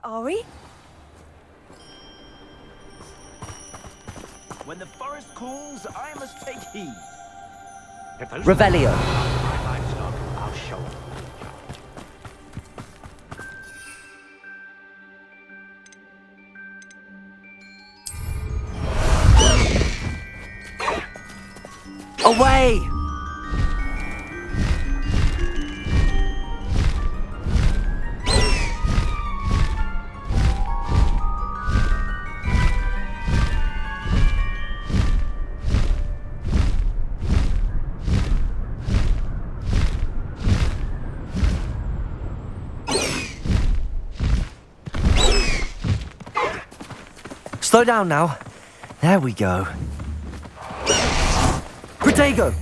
Are we? When the forest calls, I must take heed. Revelio. I'll show 'em. Away! Slow down now. There we go. Protego!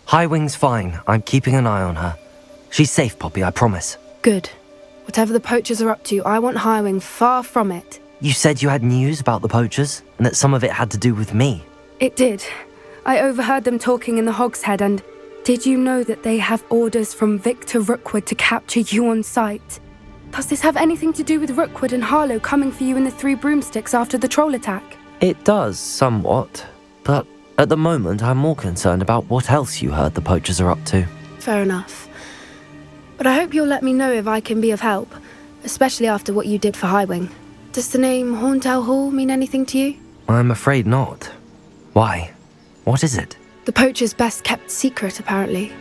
Highwing's fine. I'm keeping an eye on her. She's safe, Poppy, I promise. Good. Whatever the poachers are up to, I want Highwing far from it. You said you had news about the poachers, and that some of it had to do with me. It did. I overheard them talking in the Hogshead, and did you know that they have orders from Victor Rookwood to capture you on sight? Does this have anything to do with Rookwood and Harlow coming for you in the Three Broomsticks after the troll attack? It does, somewhat. But at the moment, I'm more concerned about what else you heard the poachers are up to. Fair enough. But I hope you'll let me know if I can be of help, especially after what you did for Highwing. Does the name Horntail Hall mean anything to you? I'm afraid not. Why? What is it? The poachers' best kept secret, apparently.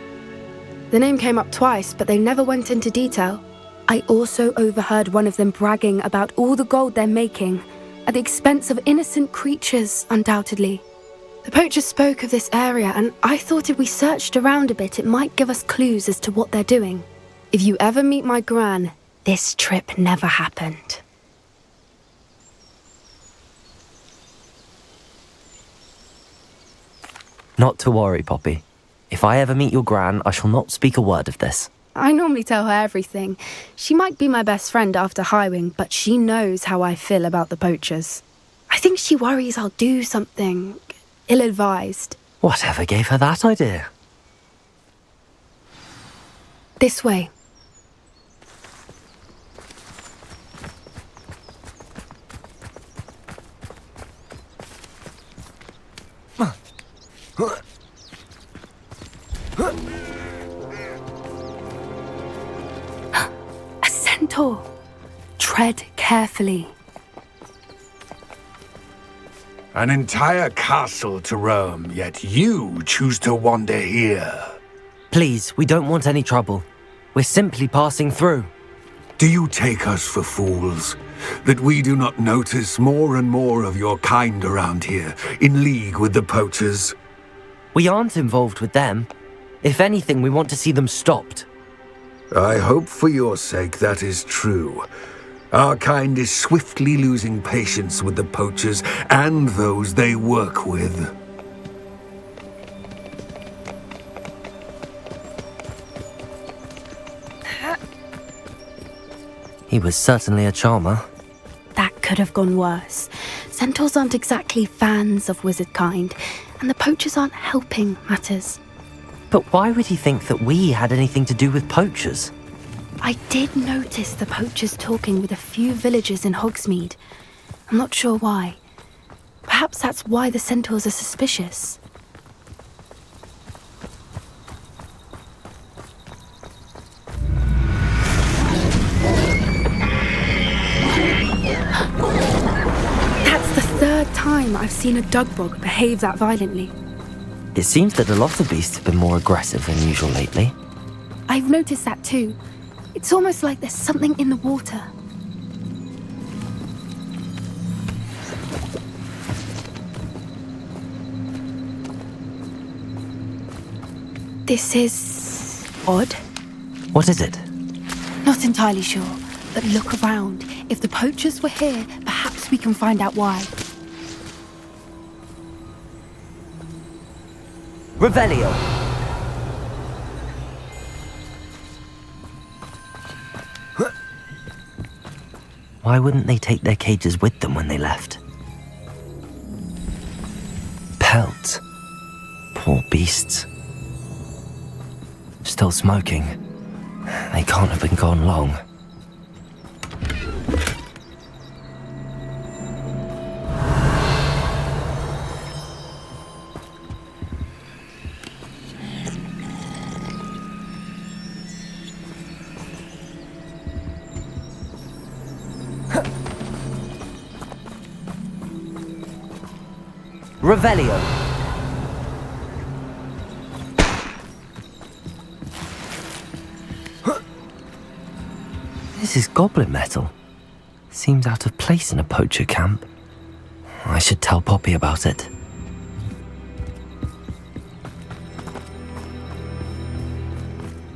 The name came up twice, but they never went into detail. I also overheard one of them bragging about all the gold they're making, at the expense of innocent creatures, undoubtedly. The poachers spoke of this area, and I thought if we searched around a bit, it might give us clues as to what they're doing. If you ever meet my gran, this trip never happened. Not to worry, Poppy. If I ever meet your gran, I shall not speak a word of this. I normally tell her everything. She might be my best friend after Highwing, but she knows how I feel about the poachers. I think she worries I'll do something ill-advised. Whatever gave her that idea? This way. A centaur. Tread carefully. An entire castle to roam, yet you choose to wander here. Please, we don't want any trouble. We're simply passing through. Do you take us for fools? That we do not notice more and more of your kind around here, in league with the poachers? We aren't involved with them. If anything, we want to see them stopped. I hope for your sake that is true. Our kind is swiftly losing patience with the poachers and those they work with. He was certainly a charmer. That could have gone worse. Centaurs aren't exactly fans of wizard kind, and the poachers aren't helping matters. But why would he think that we had anything to do with poachers? I did notice the poachers talking with a few villagers in Hogsmeade. I'm not sure why. Perhaps that's why the centaurs are suspicious. seen a dugbog behave that violently. It seems that a lot of beasts have been more aggressive than usual lately. I've noticed that too. It's almost like there's something in the water. This is odd. What is it? Not entirely sure, but look around. If the poachers were here, perhaps we can find out why. Revelio! Why wouldn't they take their cages with them when they left? Pelts. Poor beasts. Still smoking. They can't have been gone long. Revelio. This is goblin metal. Seems out of place in a poacher camp. I should tell Poppy about it.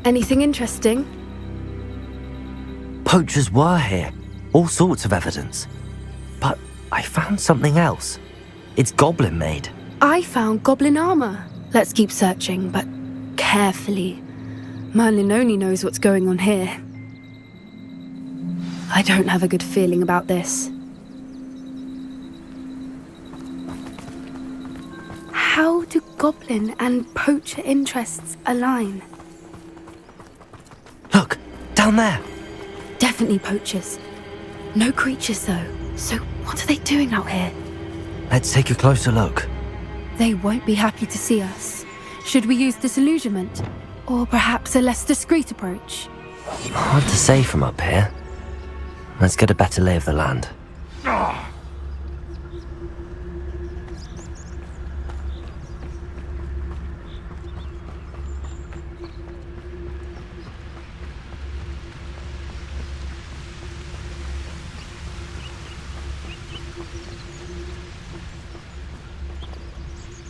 Anything interesting? Poachers were here. All sorts of evidence. But I found something else. It's goblin made. I found goblin armor. Let's keep searching, but carefully. Merlin only knows what's going on here. I don't have a good feeling about this. How do goblin and poacher interests align? Look, down there. Definitely poachers. No creatures though. So what are they doing out here? Let's take a closer look. They won't be happy to see us. Should we use disillusionment? Or perhaps a less discreet approach? Hard to say from up here. Let's get a better lay of the land.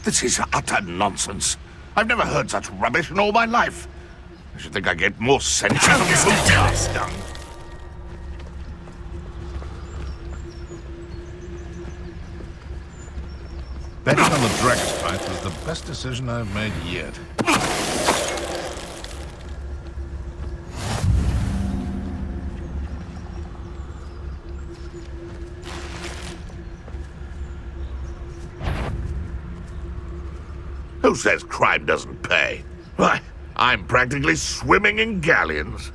This is utter nonsense. I've never heard such rubbish in all my life. I should think I get more sense out of this done. Betting on the dragon's fight was the best decision I've made yet. Who says crime doesn't pay? Why, I'm practically swimming in galleons.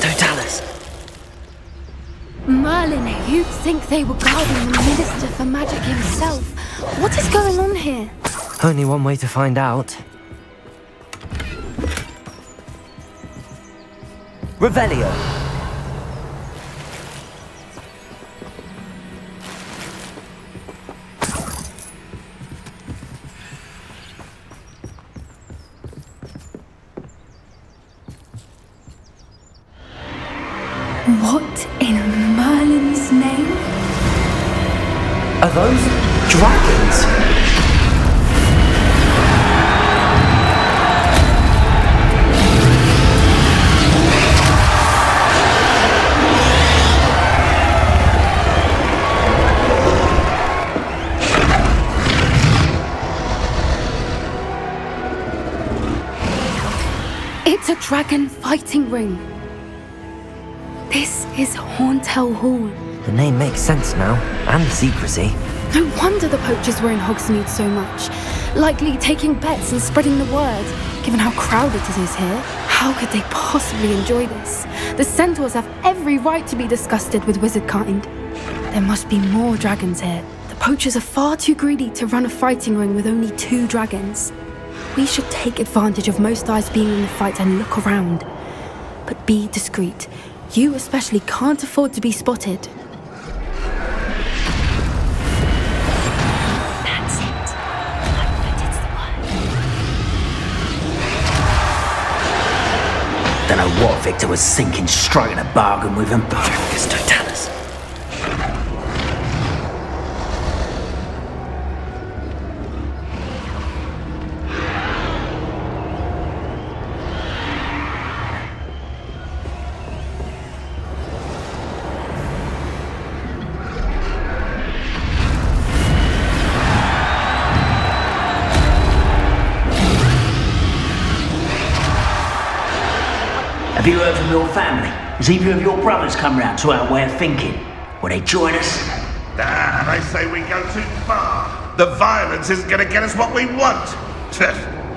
Totalis. Merlin, you'd think they were guarding the Minister for Magic himself. What is going on here? Only one way to find out. Revelio. What in Merlin's name? Are those dragons? dragon fighting ring. This is Horntail Hall. The name makes sense now, and the secrecy. No wonder the poachers were in Hogsmeade so much. Likely taking bets and spreading the word, given how crowded it is here. How could they possibly enjoy this? The centaurs have every right to be disgusted with wizard kind. There must be more dragons here. The poachers are far too greedy to run a fighting ring with only 2 dragons. We should take advantage of most eyes being in the fight and look around. But be discreet. You especially can't afford to be spotted. That's it. I bet it's the one. Don't know what Victor was thinking, striking a bargain with him. Just don't tell us. Have you heard from your family? Has either of your brothers come round to our way of thinking? Will they join us? Ah, they say we go too far. The violence isn't going to get us what we want.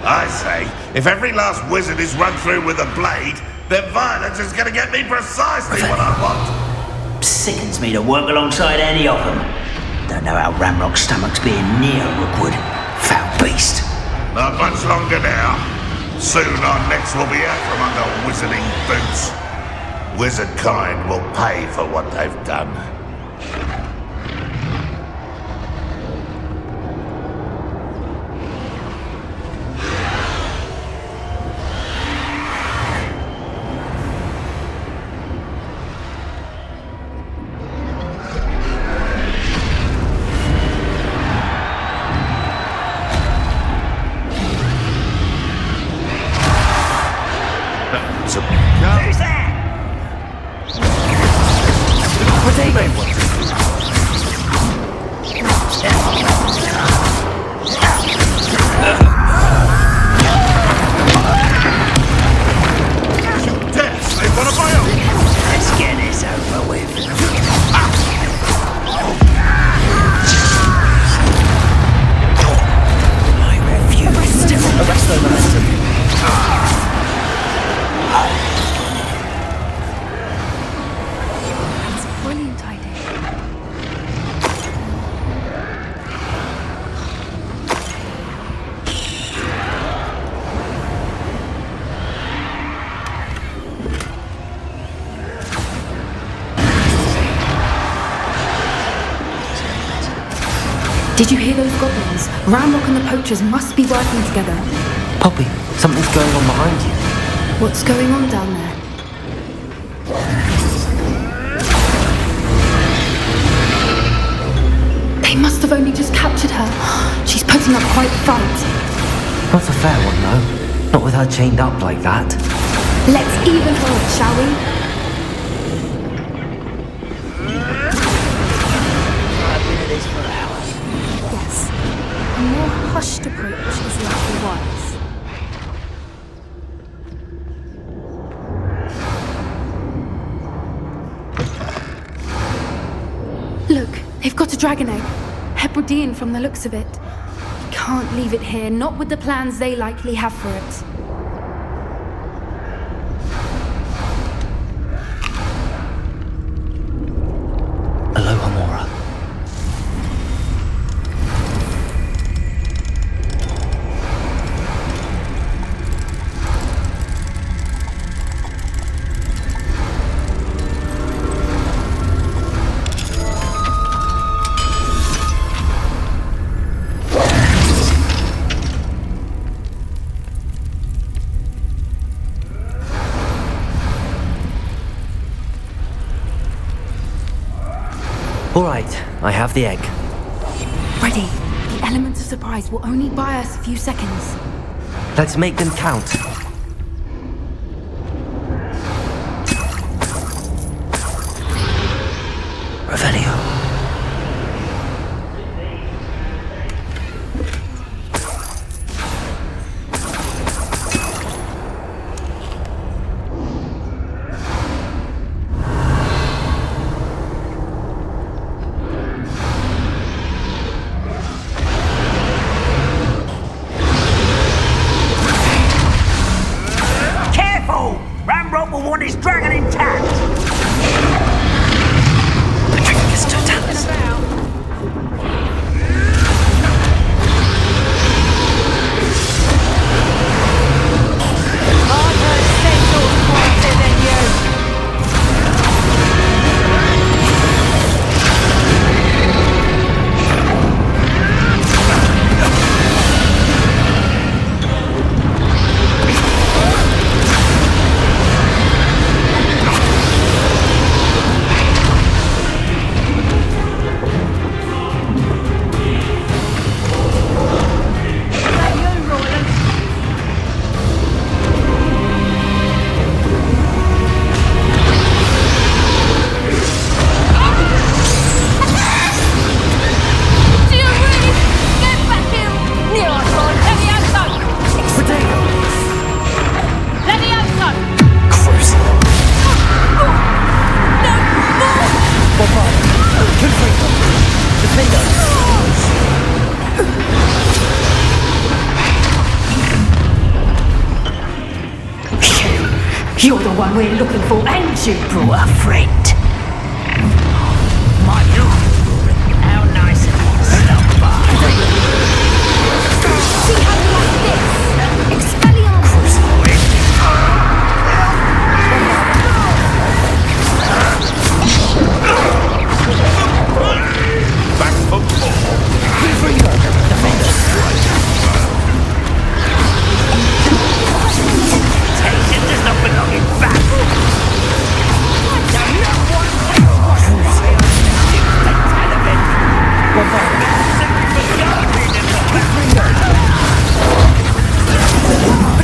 I say, if every last wizard is run through with a blade, then violence is going to get me precisely what I want. Sickens me to work alongside any of them. Don't know how Ramrock's stomach's being near Rookwood. Foul beast. Not much longer now. Soon our necks will be out from under wizarding boots. Wizard kind will pay for what they've done. Who's that? What they made one? Let's get this over with. I refuse to Arrest their momentum. That's a brilliant idea. Did you hear those goblins? Ramrock and the poachers must be working together. Poppy, something's going on behind you. What's going on down there? They must have only just captured her. She's putting up quite a fight. Not a fair one, though. Not with her chained up like that. Let's even her up, shall we? I've been at this for hours. Yes. A more hushed approach is likely wise. Look, they've got a dragon egg. Hebridean from the looks of it. We can't leave it here, not with the plans they likely have for it. Aloha, Mora. All right, I have the egg. Ready. The element of surprise will only buy us a few seconds. Let's make them count. Revelio. You're the one we're looking for, and you brought a friend. My God, how nice of you to stop by. See how you like this? Expelliarmus! Back for more. Temptation does not belong in battle.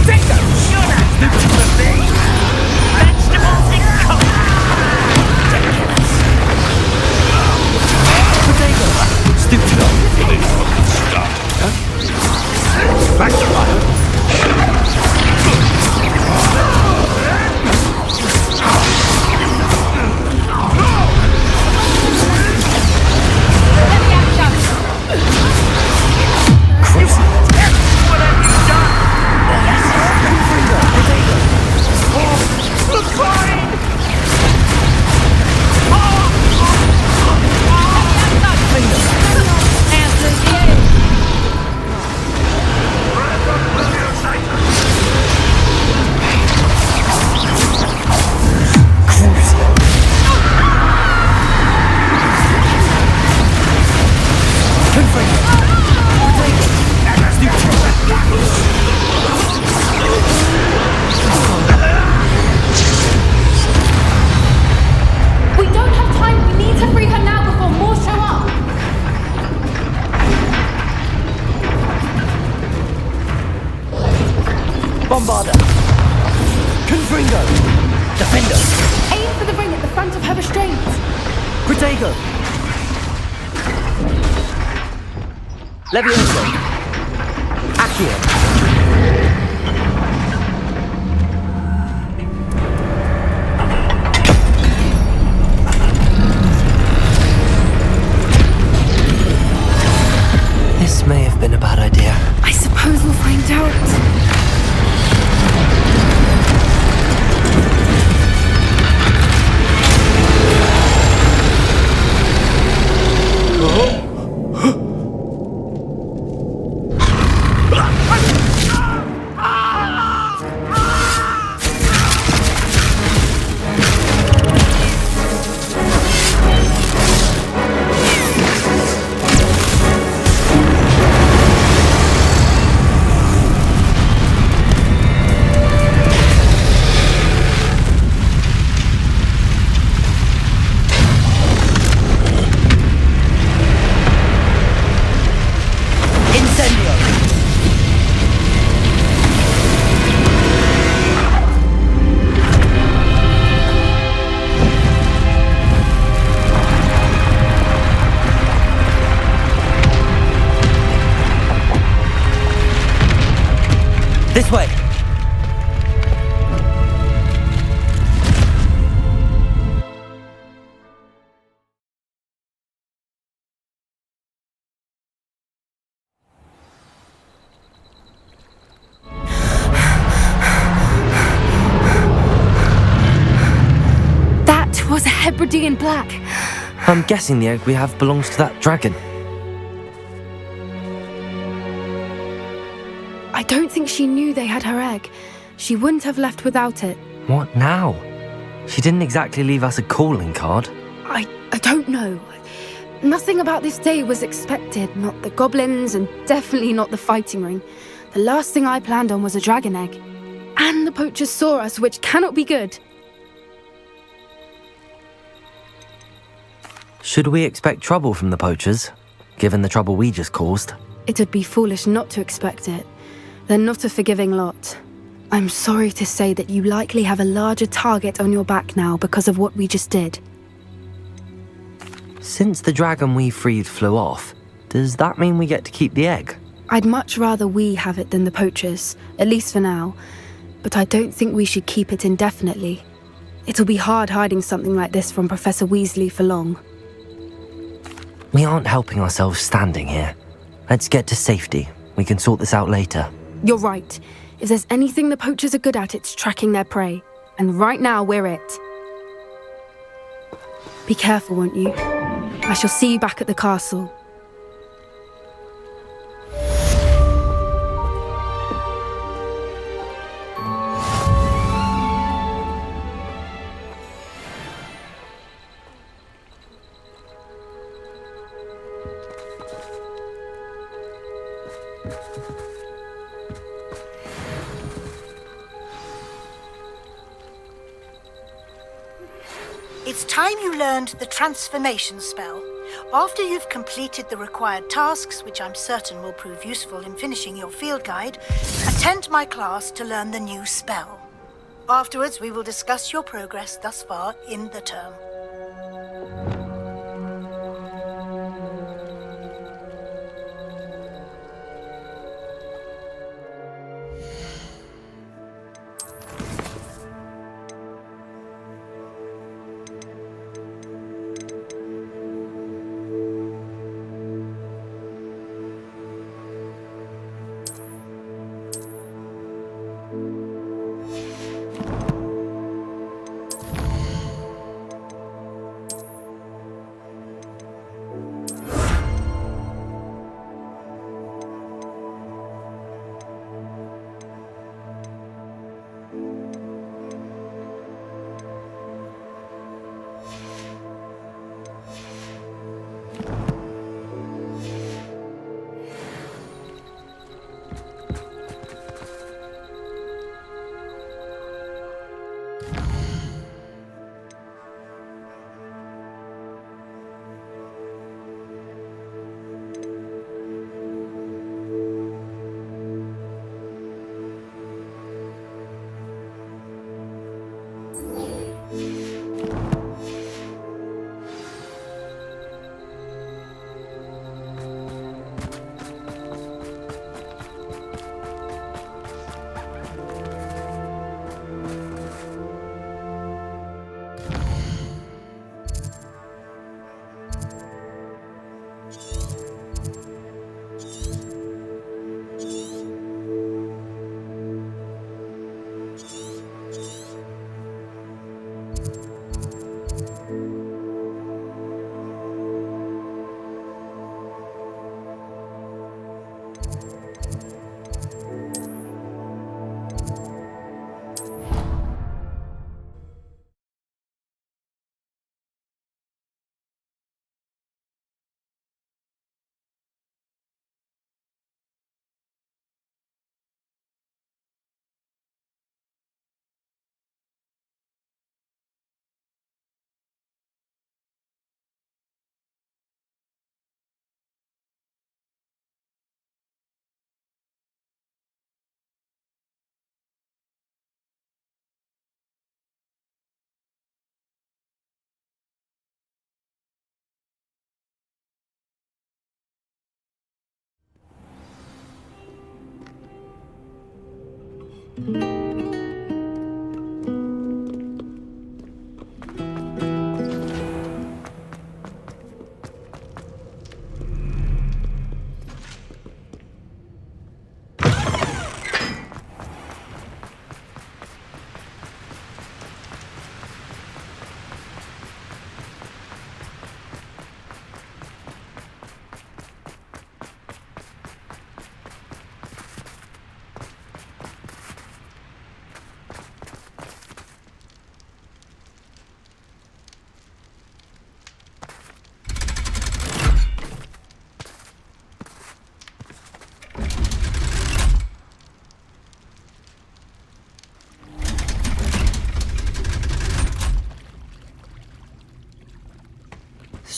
Vegetables in Back to fire. We don't have time. We need to free her now before more show up. Bombarder! Confringo! Defender! Aim for the ring at the front of her restraints. Protego! Levioso! Accio! This may have been a bad idea. I suppose we'll find out. This way! That was a Hebridean black. I'm guessing the egg we have belongs to that dragon. I don't think she knew they had her egg. She wouldn't have left without it. What now? She didn't exactly leave us a calling card. I don't know. Nothing about this day was expected. Not the goblins, and definitely not the fighting ring. The last thing I planned on was a dragon egg. And the poachers saw us, which cannot be good. Should we expect trouble from the poachers, given the trouble we just caused? It would be foolish not to expect it. They're not a forgiving lot. I'm sorry to say that you likely have a larger target on your back now because of what we just did. Since the dragon we freed flew off, does that mean we get to keep the egg? I'd much rather we have it than the poachers, at least for now. But I don't think we should keep it indefinitely. It'll be hard hiding something like this from Professor Weasley for long. We aren't helping ourselves standing here. Let's get to safety. We can sort this out later. You're right. If there's anything the poachers are good at, it's tracking their prey. And right now, we're it. Be careful, won't you? I shall see you back at the castle. It's time you learned the transformation spell. After you've completed the required tasks, which I'm certain will prove useful in finishing your field guide, attend my class to learn the new spell. Afterwards, we will discuss your progress thus far in the term.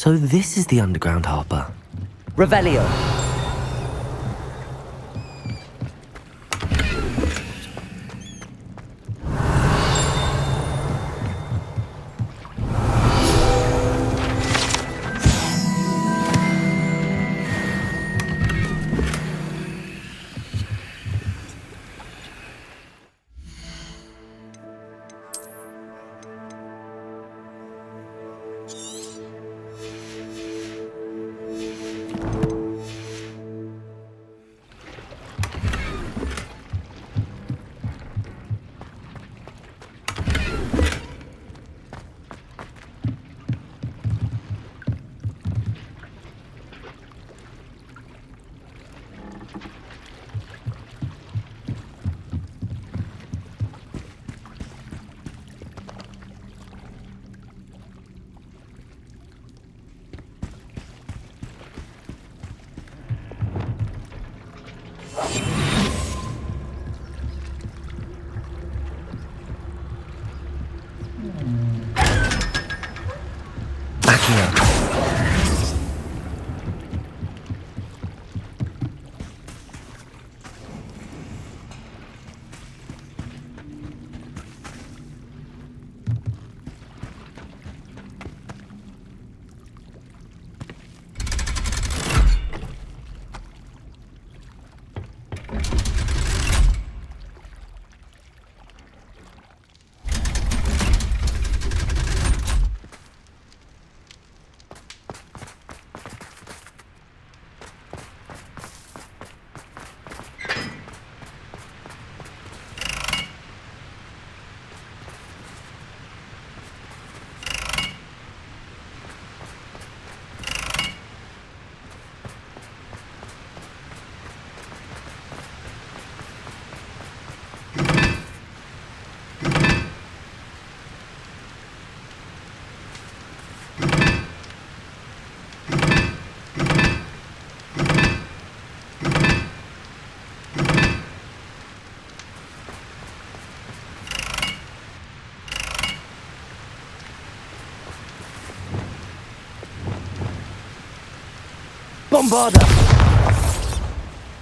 So this is the underground harbour. Revelio! Accio. Bombarda!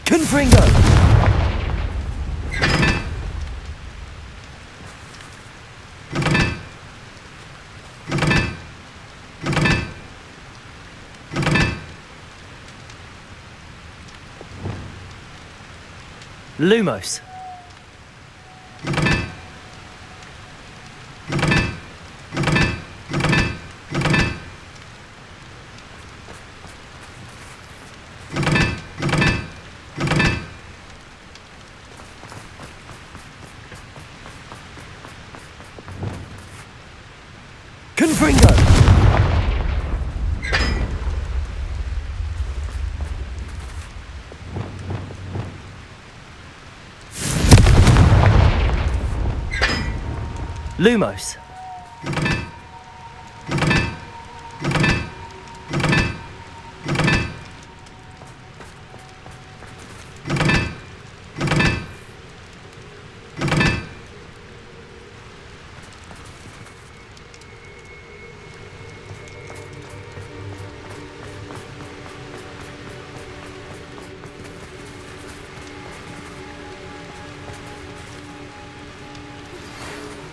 Confringo! Lumos. Confringo! Lumos.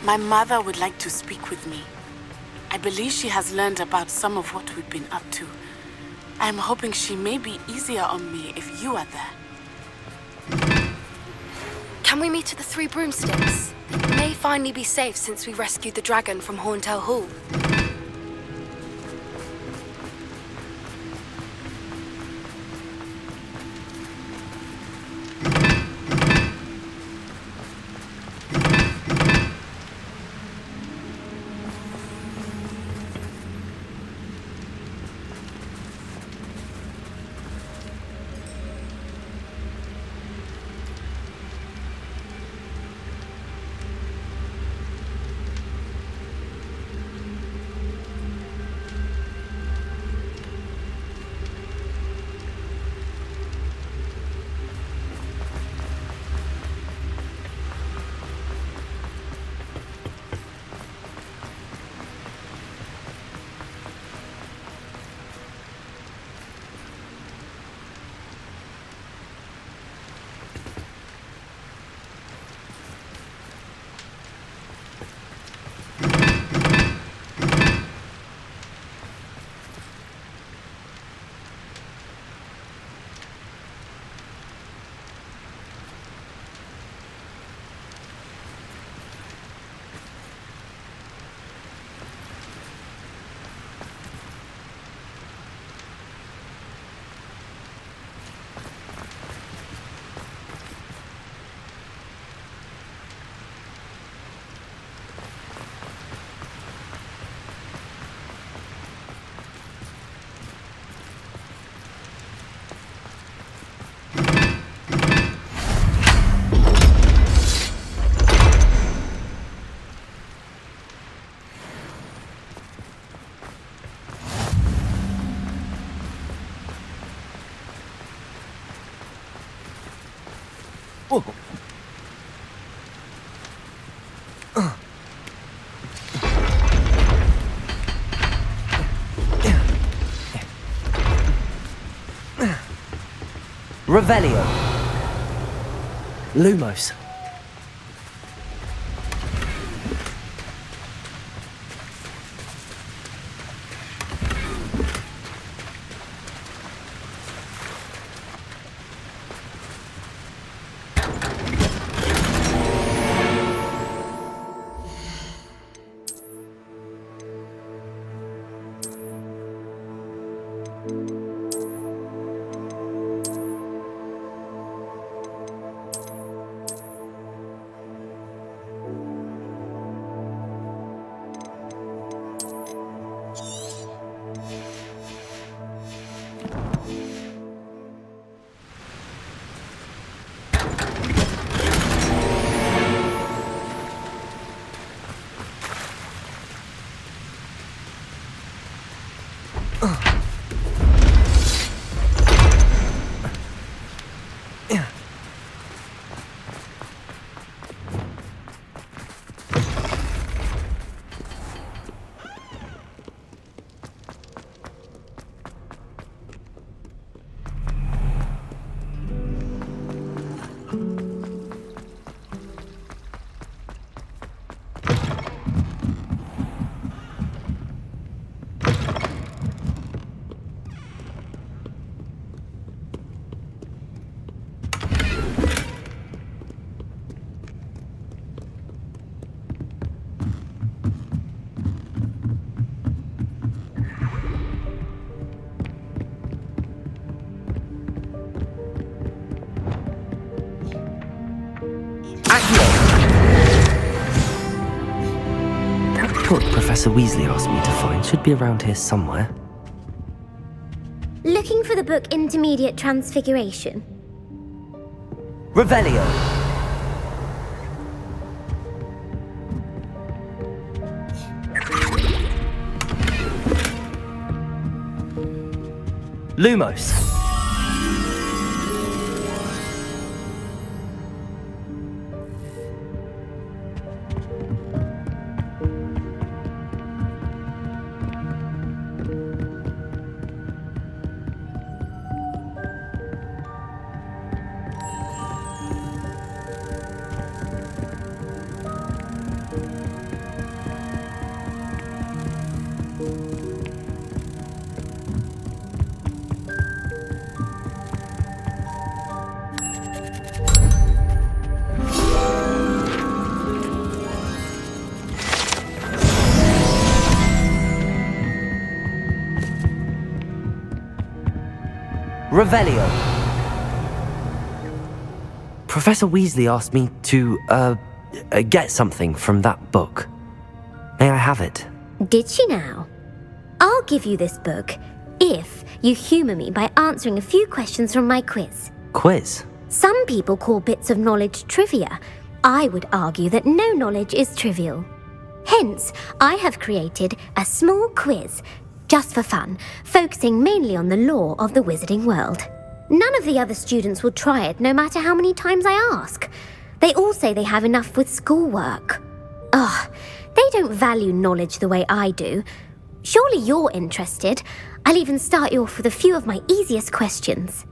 My mother would like to speak with me. I believe she has learned about some of what we've been up to. I'm hoping she may be easier on me if you are there. Can we meet at the Three Broomsticks? It may finally be safe since we rescued the dragon from Horntail Hall. Whoa. Revelio. Lumos. That book Professor Weasley asked me to find should be around here somewhere. Looking for the book Intermediate Transfiguration? Revelio. Lumos. Revelio. Professor Weasley asked me to, get something from that book. May I have it? Did she now? I'll give you this book if you humour me by answering a few questions from my quiz. Quiz? Some people call bits of knowledge trivia. I would argue that no knowledge is trivial. Hence, I have created a small quiz just for fun, focusing mainly on the lore of the wizarding world. None of the other students will try it, no matter how many times I ask. They all say they have enough with schoolwork. Ugh, they don't value knowledge the way I do. Surely you're interested. I'll even start you off with a few of my easiest questions.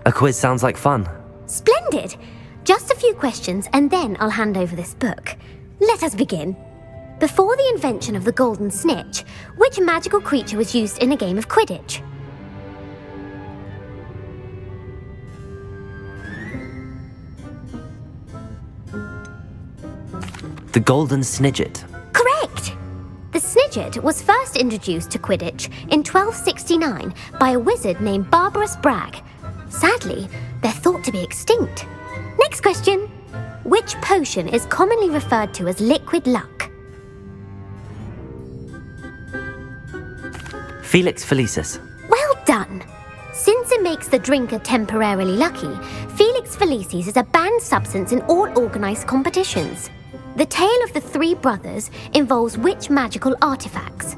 A quiz sounds like fun. Splendid! Just a few questions and then I'll hand over this book. Let us begin. Before the invention of the golden snitch, which magical creature was used in a game of Quidditch? The golden snidget. Correct! The snidget was first introduced to Quidditch in 1269 by a wizard named Barbarous Bragg. Sadly, they're thought to be extinct. Next question. Which potion is commonly referred to as liquid luck? Felix Felicis. Well done! Since it makes the drinker temporarily lucky, Felix Felicis is a banned substance in all organised competitions. The tale of the three brothers involves which magical artifacts?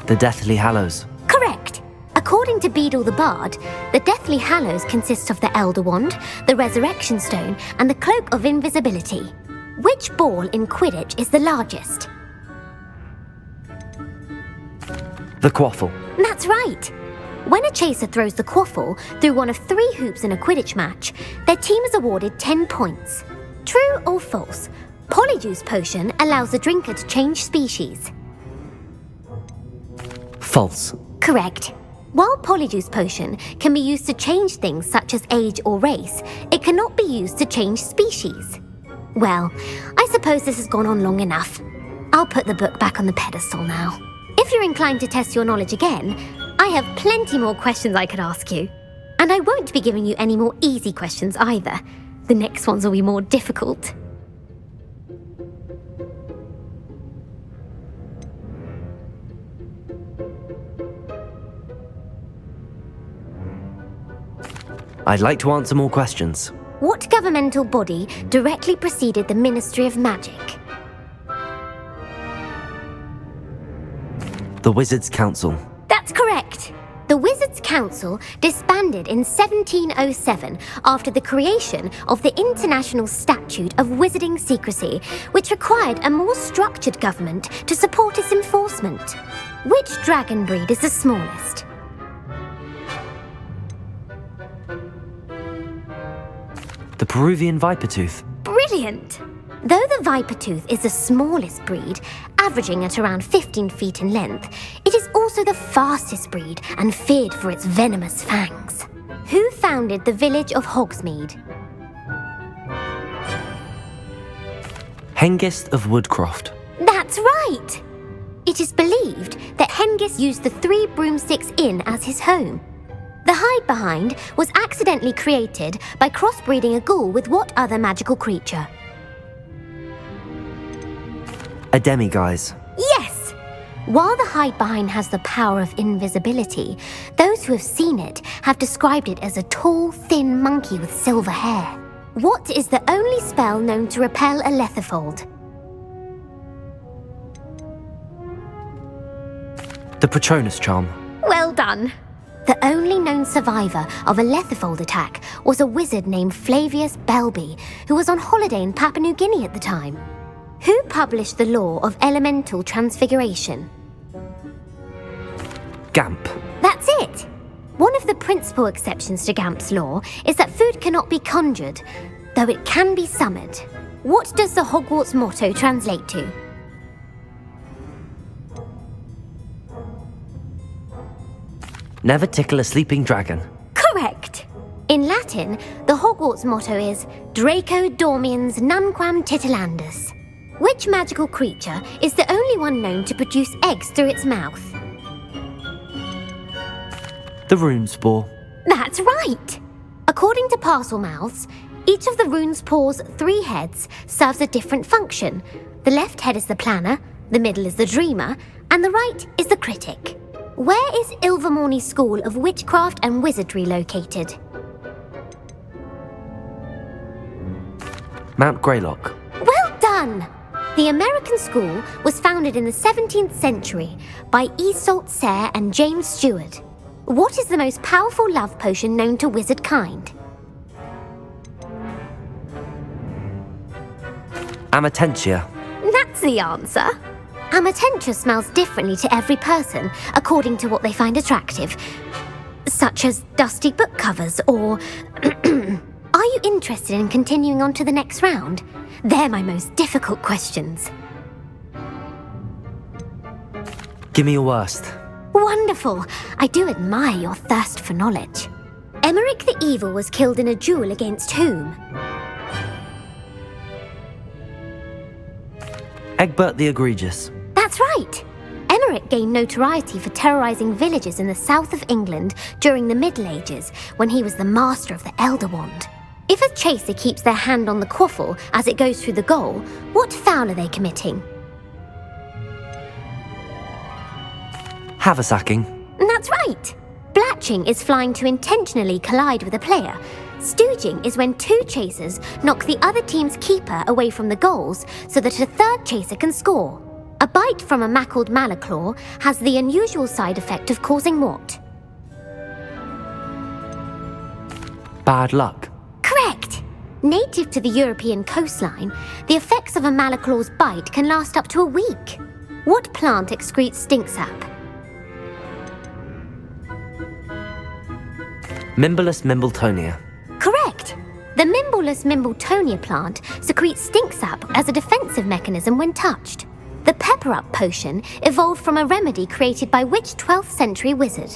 The Deathly Hallows. Correct! According to Beedle the Bard, the Deathly Hallows consists of the Elder Wand, the Resurrection Stone, and the Cloak of Invisibility. Which ball in Quidditch is the largest? The Quaffle. That's right! When a chaser throws the quaffle through one of 3 hoops in a Quidditch match, their team is awarded 10 points. True or false? Polyjuice Potion allows the drinker to change species. False. Correct. While Polyjuice Potion can be used to change things such as age or race, it cannot be used to change species. Well, I suppose this has gone on long enough. I'll put the book back on the pedestal now. If you're inclined to test your knowledge again, I have plenty more questions I could ask you. And I won't be giving you any more easy questions either. The next ones will be more difficult. I'd like to answer more questions. What governmental body directly preceded the Ministry of Magic? The Wizards' Council. That's correct. The Wizards' Council disbanded in 1707 after the creation of the International Statute of Wizarding Secrecy, which required a more structured government to support its enforcement. Which dragon breed is the smallest? The Peruvian Vipertooth. Brilliant! Though the Vipertooth is the smallest breed, averaging at around 15 feet in length, it is also the fastest breed and feared for its venomous fangs. Who founded the village of Hogsmeade? Hengist of Woodcroft. That's right! It is believed that Hengist used the 3 Broomsticks Inn as his home. The hide-behind was accidentally created by crossbreeding a ghoul with what other magical creature? A Demiguise. Yes! While the hide-behind has the power of invisibility, those who have seen it have described it as a tall, thin monkey with silver hair. What is the only spell known to repel a Lethifold? The Patronus Charm. Well done! The only known survivor of a Lethifold attack was a wizard named Flavius Belby, who was on holiday in Papua New Guinea at the time. Who published the law of elemental transfiguration? Gamp. That's it! One of the principal exceptions to Gamp's law is that food cannot be conjured, though it can be summoned. What does the Hogwarts motto translate to? Never tickle a sleeping dragon. Correct! In Latin, the Hogwarts motto is Draco Dormiens Nunquam Titilandus. Which magical creature is the only one known to produce eggs through its mouth? The Runespore. That's right! According to Parselmouths, each of the Runespore's 3 heads serves a different function. The left head is the planner, the middle is the dreamer, and the right is the critic. Where is Ilvermorny School of Witchcraft and Wizardry located? Mount Greylock. Well done! The American school was founded in the 17th century by Iseult Sayre and James Stewart. What is the most powerful love potion known to wizard kind? Amatentia. That's the answer. Amatentia smells differently to every person according to what they find attractive, such as dusty book covers or... Are you interested in continuing on to the next round? They're my most difficult questions. Give me your worst. Wonderful! I do admire your thirst for knowledge. Emmerich the Evil was killed in a duel against whom? Egbert the Egregious. That's right! Emmerich gained notoriety for terrorising villages in the south of England during the Middle Ages, when he was the master of the Elder Wand. If a chaser keeps their hand on the quaffle as it goes through the goal, what foul are they committing? Haversacking. That's right! Blatching is flying to intentionally collide with a player. Stooging is when two chasers knock the other team's keeper away from the goals so that a third chaser can score. A bite from a mackled malaclaw has the unusual side effect of causing what? Bad luck. Correct! Native to the European coastline, the effects of a malaclaw's bite can last up to a week. What plant excretes stink sap? Mimbolus mimbletonia. Correct! The Mimbolus mimbletonia plant secretes stink sap as a defensive mechanism when touched. The pepper-up potion evolved from a remedy created by which 12th century wizard?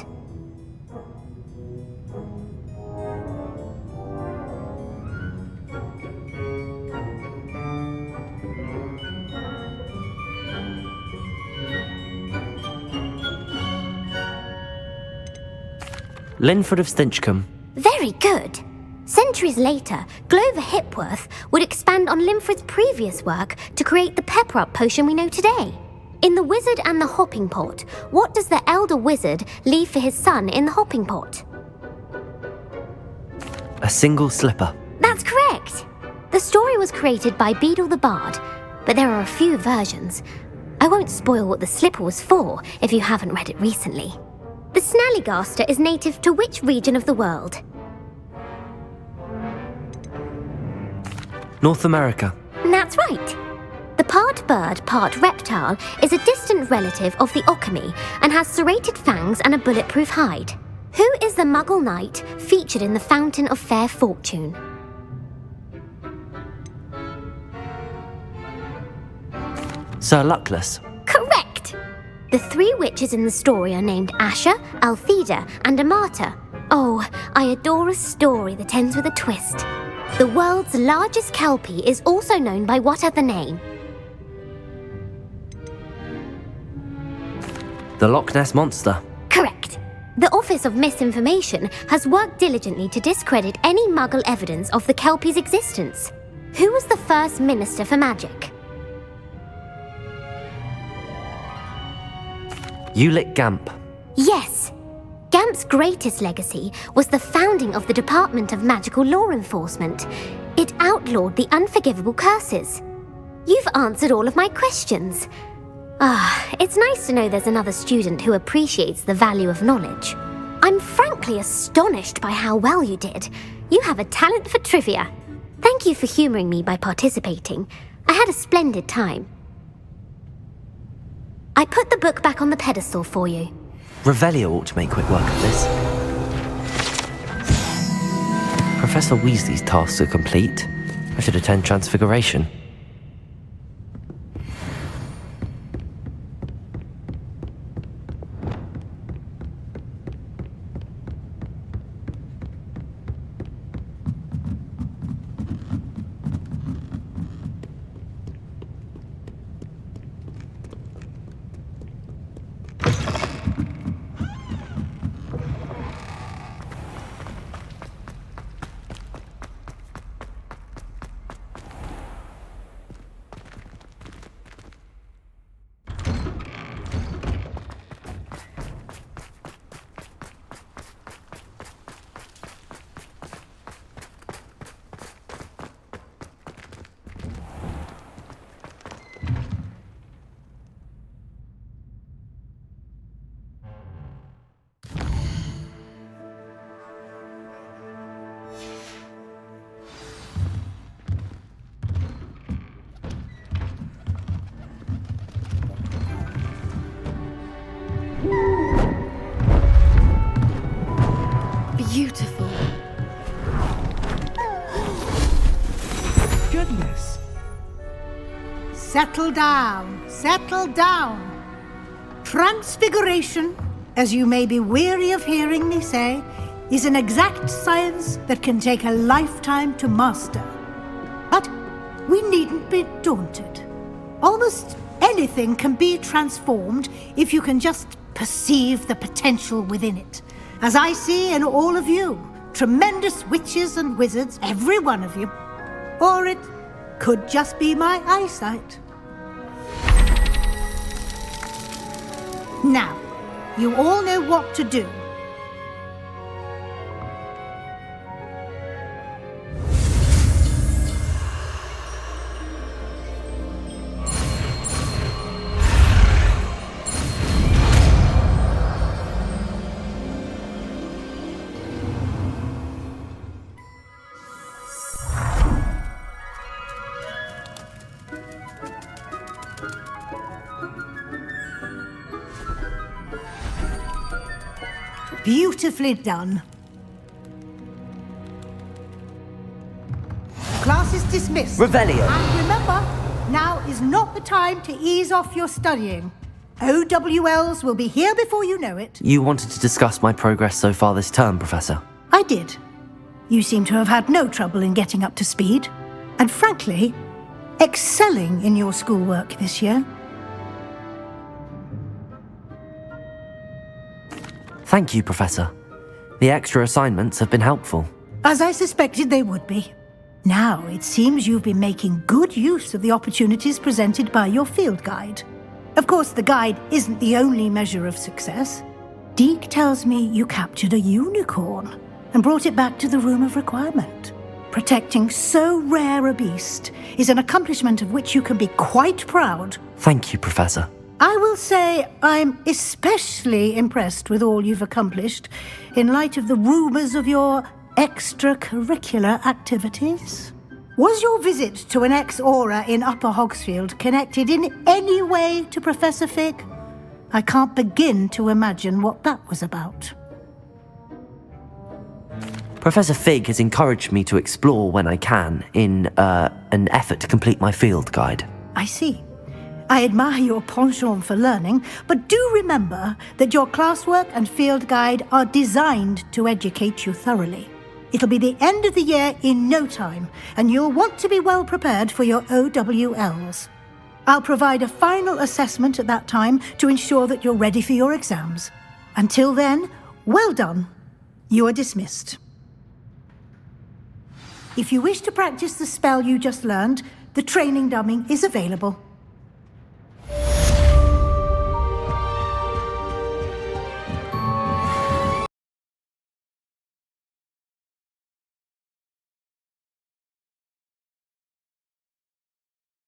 Linford of Stinchcombe. Very good! Centuries later, Glover Hipworth would expand on Linford's previous work to create the pepper-up potion we know today. In The Wizard and the Hopping Pot, what does the elder wizard leave for his son in the hopping pot? A single slipper. That's correct! The story was created by Beadle the Bard, but there are a few versions. I won't spoil what the slipper was for if you haven't read it recently. The Snallygaster is native to which region of the world? North America. That's right. The part bird, part reptile is a distant relative of the Occamy and has serrated fangs and a bulletproof hide. Who is the Muggle knight featured in the Fountain of Fair Fortune? Sir Luckless. Correct! The three witches in the story are named Asher, Altheda, and Amata. Oh, I adore a story that ends with a twist. The world's largest kelpie is also known by what other name? The Loch Ness Monster. Correct. The Office of Misinformation has worked diligently to discredit any Muggle evidence of the kelpie's existence. Who was the first Minister for Magic? Ulick Gamp. Yes. Gamp's greatest legacy was the founding of the Department of Magical Law Enforcement. It outlawed the unforgivable curses. You've answered all of my questions. It's nice to know there's another student who appreciates the value of knowledge. I'm frankly astonished by how well you did. You have a talent for trivia. Thank you for humouring me by participating. I had a splendid time. I put the book back on the pedestal for you. Revelio ought to make quick work of this. Professor Weasley's tasks are complete. I should attend Transfiguration. Beautiful. Goodness. Settle down, settle down. Transfiguration, as you may be weary of hearing me say, is an exact science that can take a lifetime to master. But we needn't be daunted. Almost anything can be transformed if you can just perceive the potential within it. As I see in all of you, tremendous witches and wizards, every one of you. Or it could just be my eyesight. Now, you all know what to do. Beautifully done. Class is dismissed. Revelio. And remember, now is not the time to ease off your studying. OWLs will be here before you know it. You wanted to discuss my progress so far this term, Professor. I did. You seem to have had no trouble in getting up to speed. And frankly, excelling in your schoolwork this year. Thank you, Professor. The extra assignments have been helpful. As I suspected they would be. Now, it seems you've been making good use of the opportunities presented by your field guide. Of course, the guide isn't the only measure of success. Deke tells me you captured a unicorn and brought it back to the Room of Requirement. Protecting so rare a beast is an accomplishment of which you can be quite proud. Thank you, Professor. I will say I'm especially impressed with all you've accomplished in light of the rumours of your extracurricular activities. Was your visit to an ex-aura in Upper Hogsfield connected in any way to Professor Fig? I can't begin to imagine what that was about. Professor Fig has encouraged me to explore when I can in an effort to complete my field guide. I see. I admire your penchant for learning, but do remember that your classwork and field guide are designed to educate you thoroughly. It'll be the end of the year in no time, and you'll want to be well prepared for your OWLs. I'll provide a final assessment at that time to ensure that you're ready for your exams. Until then, well done. You are dismissed. If you wish to practice the spell you just learned, the training dummy is available.